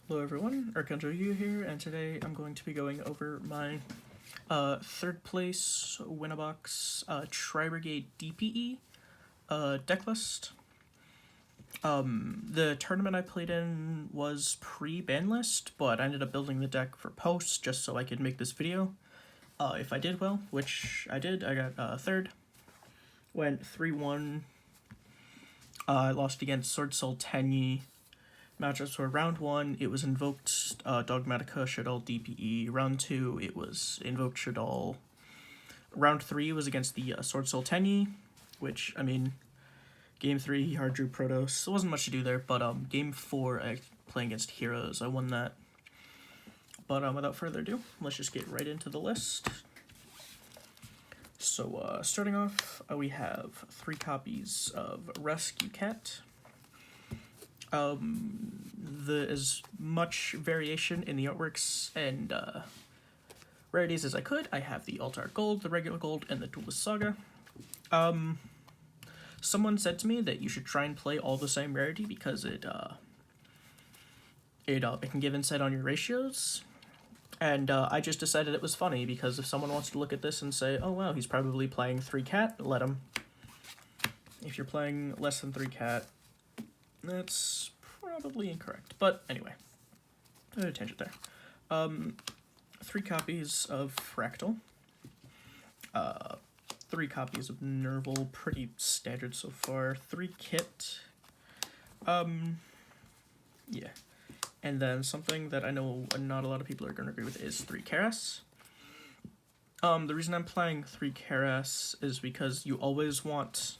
Hello everyone, Archangel Yu here, and today I'm going to be going over my third place Winnabox Tri-Brigade DPE deck list. The tournament I played in was pre-ban list, but I ended up building the deck for post just so I could make this video. If I did well, which I did, I got third. Went 3-1. I lost against Sword Soul Tenyi. Matchups were round 1, it was Invoked Dogmatica Shaddoll DPE. Round 2, it was Invoked Shaddoll. Round 3 was against the Sword Soul Tenyi, which, I mean, Game 3, he hard drew Protoss. There wasn't much to do there, but Game 4, I playing against Heroes, I won that. But without further ado, let's just get right into the list. So, starting off, we have 3 copies of Rescue Cat. As much variation in the artworks and rarities as I could. I have the Altar Gold, the regular gold, and the Duelist Saga. Someone said to me that you should try and play all the same rarity because it can give insight on your ratios. And I just decided it was funny because if someone wants to look at this and say, oh wow, he's probably playing 3 cat, let him. If you're playing less than 3 cat, that's probably incorrect, but anyway, a tangent there. 3 copies of Fractal, 3 copies of Nerval, pretty standard so far. 3 Kit, yeah, and then something that I know not a lot of people are going to agree with is 3 Karas. The reason I'm playing 3 Karas is because you always want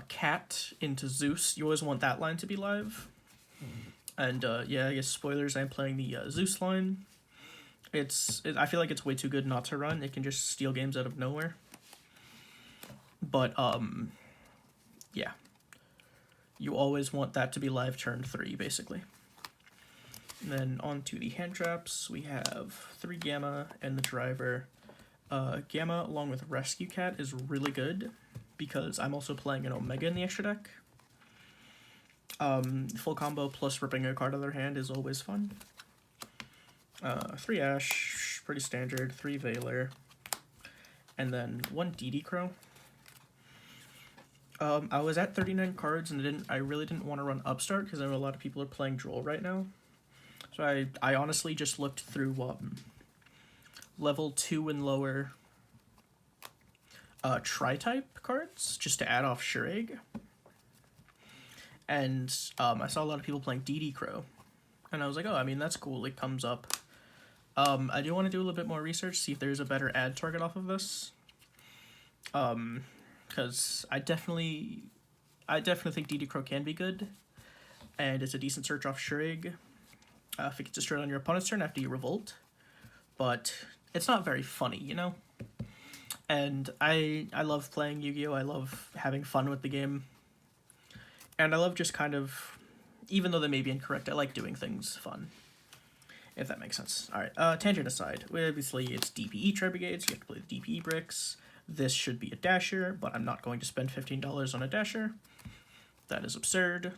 Cat into Zeus. You always want that line to be live. And yeah, I guess spoilers, I'm playing the Zeus line. I feel like it's way too good not to run. It can just steal games out of nowhere. But yeah. You always want that to be live turn 3, basically. And then on to the hand traps, we have 3 Gamma and the driver. Gamma along with Rescue Cat is really good because I'm also playing an Omega in the extra deck. Full combo plus ripping a card out of their hand is always fun. 3 Ash, pretty standard, 3 Veiler, and then 1 DD Crow. I was at 39 cards and I really didn't want to run Upstart because I know a lot of people are playing Droll right now. So I honestly just looked through level 2 and lower Tri-type cards just to add off Shureg. And I saw a lot of people playing DD Crow. And I was like, oh, I mean, that's cool. It comes up. I do want to do a little bit more research, see if there's a better ad target off of this. Because I definitely think DD Crow can be good. And it's a decent search off Shureg. If it gets destroyed on your opponent's turn after you revolt. But it's not very funny, you know? And I love playing Yu-Gi-Oh! I love having fun with the game. And I love just kind of, even though they may be incorrect, I like doing things fun. If that makes sense. Alright, tangent aside. Obviously, it's DPE Tri-Brigades, you have to play the DPE bricks. This should be a dasher, but I'm not going to spend $15 on a dasher. That is absurd.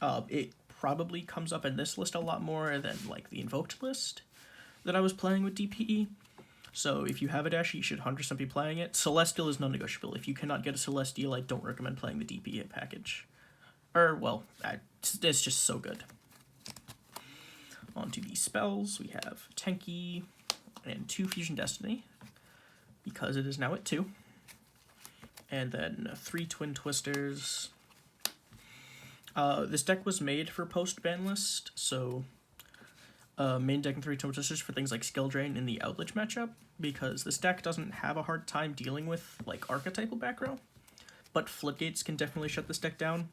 It probably comes up in this list a lot more than, like, the Invoked list that I was playing with DPE. So if you have a dasher, you should 100% be playing it. Celestial is non-negotiable. If you cannot get a Celestial, I don't recommend playing the DPE package. Or, well, it's just so good. On to the spells, we have Tenki and 2 Fusion Destiny, because it is now at 2. And then 3 Twin Twisters. This deck was made for post-ban list, so main deck and 3 Twin Twisters for things like Skill Drain in the Outledge matchup, because this deck doesn't have a hard time dealing with, like, archetypal back row, but Floodgates can definitely shut this deck down.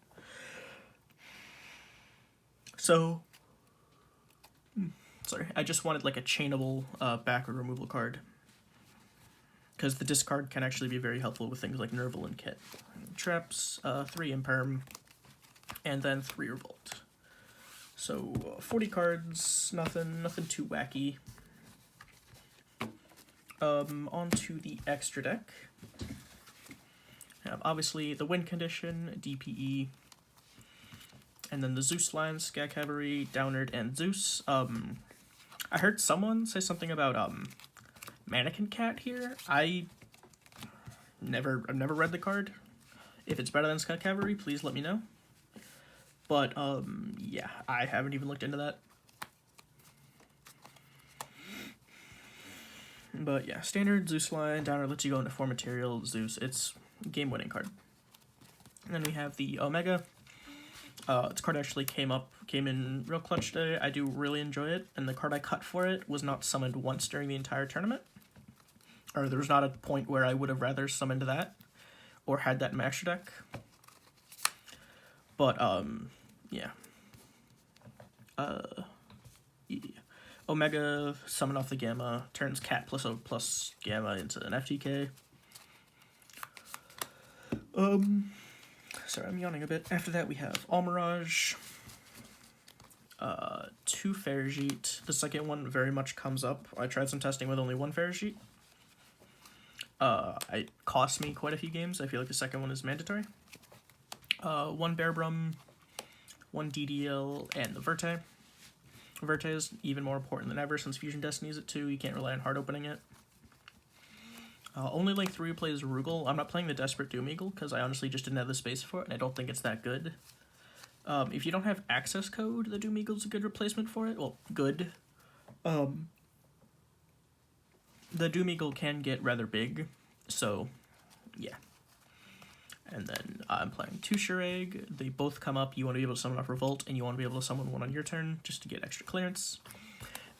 So, sorry, I just wanted like a chainable back or removal card. Because the discard can actually be very helpful with things like Nerval and Kit. Traps, 3 Imperm, and then 3 Revolt. So, 40 cards, nothing too wacky. On to the extra deck. Obviously, the win condition, DPE, And then the Zeus line, Sky Cavalry, Downard, and Zeus. I heard someone say something about Mannequin Cat here. I've never read the card. If it's better than Sky Cavalry, please let me know. But yeah, I haven't even looked into that. But yeah, standard Zeus line, Downer lets you go into 4 material, Zeus, it's a game-winning card. And then we have the Omega. This card actually came in real clutch today. I do really enjoy it, and the card I cut for it was not summoned once during the entire tournament. Or there was not a point where I would have rather summoned that, or had that in my extra deck. But, yeah. Omega, summon off the Gamma, turns Cat plus Gamma into an FTK. Sorry, I'm yawning a bit. After that, we have All Mirage, 2 Ferrigite. The second one very much comes up. I tried some testing with only 1 Ferrigite. It cost me quite a few games. I feel like the second one is mandatory. 1 Bearbrum, 1 DDL, and the Verte. Verte is even more important than ever since Fusion Destiny is at 2. You can't rely on hard opening it. Only like 3 plays Rugal. I'm not playing the Desperate Doom Eagle because I honestly just didn't have the space for it, and I don't think it's that good. If you don't have access code, the Doom Eagle's a good replacement for it. Well, good. The Doom Eagle can get rather big, so yeah. And then I'm playing 2 Shurag. They both come up. You want to be able to summon off Revolt, and you want to be able to summon one on your turn just to get extra clearance.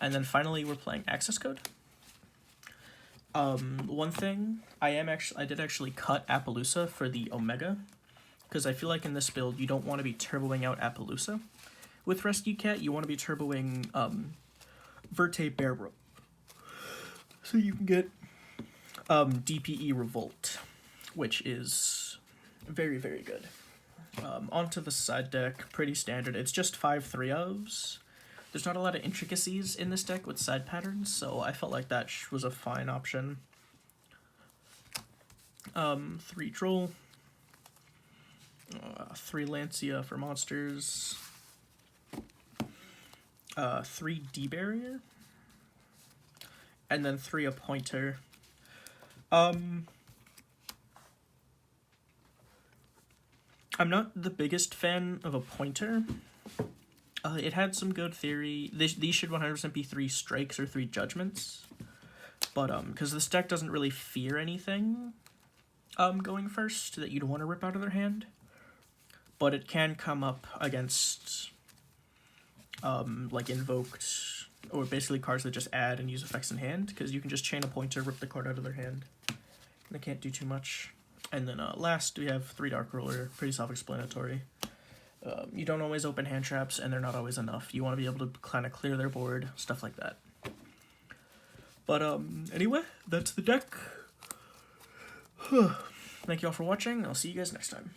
And then finally, we're playing access code. One thing, I did actually cut Appaloosa for the Omega, because I feel like in this build, you don't want to be turboing out Appaloosa. With Rescue Cat, you want to be turboing, Verte Bearbrum. So you can get, DPE Revolt, which is very, very good. Onto the side deck, pretty standard. It's just 5 3-ofs. There's not a lot of intricacies in this deck with side patterns, so I felt like that was a fine option. 3 Troll, 3 Lancia for monsters, 3 D-Barrier, and then 3 Appointer. I'm not the biggest fan of Appointer. It had some good theory. These should 100% be 3 strikes or 3 judgments. But, because this deck doesn't really fear anything, going first that you'd want to rip out of their hand. But it can come up against, like Invoked, or basically cards that just add and use effects in hand, because you can just chain a Pointer, rip the card out of their hand. And they can't do too much. And then, last, we have 3 Dark Roller, pretty self-explanatory. You don't always open hand traps, and they're not always enough. You want to be able to kind of clear their board, stuff like that. But, anyway, that's the deck. Thank you all for watching. I'll see you guys next time.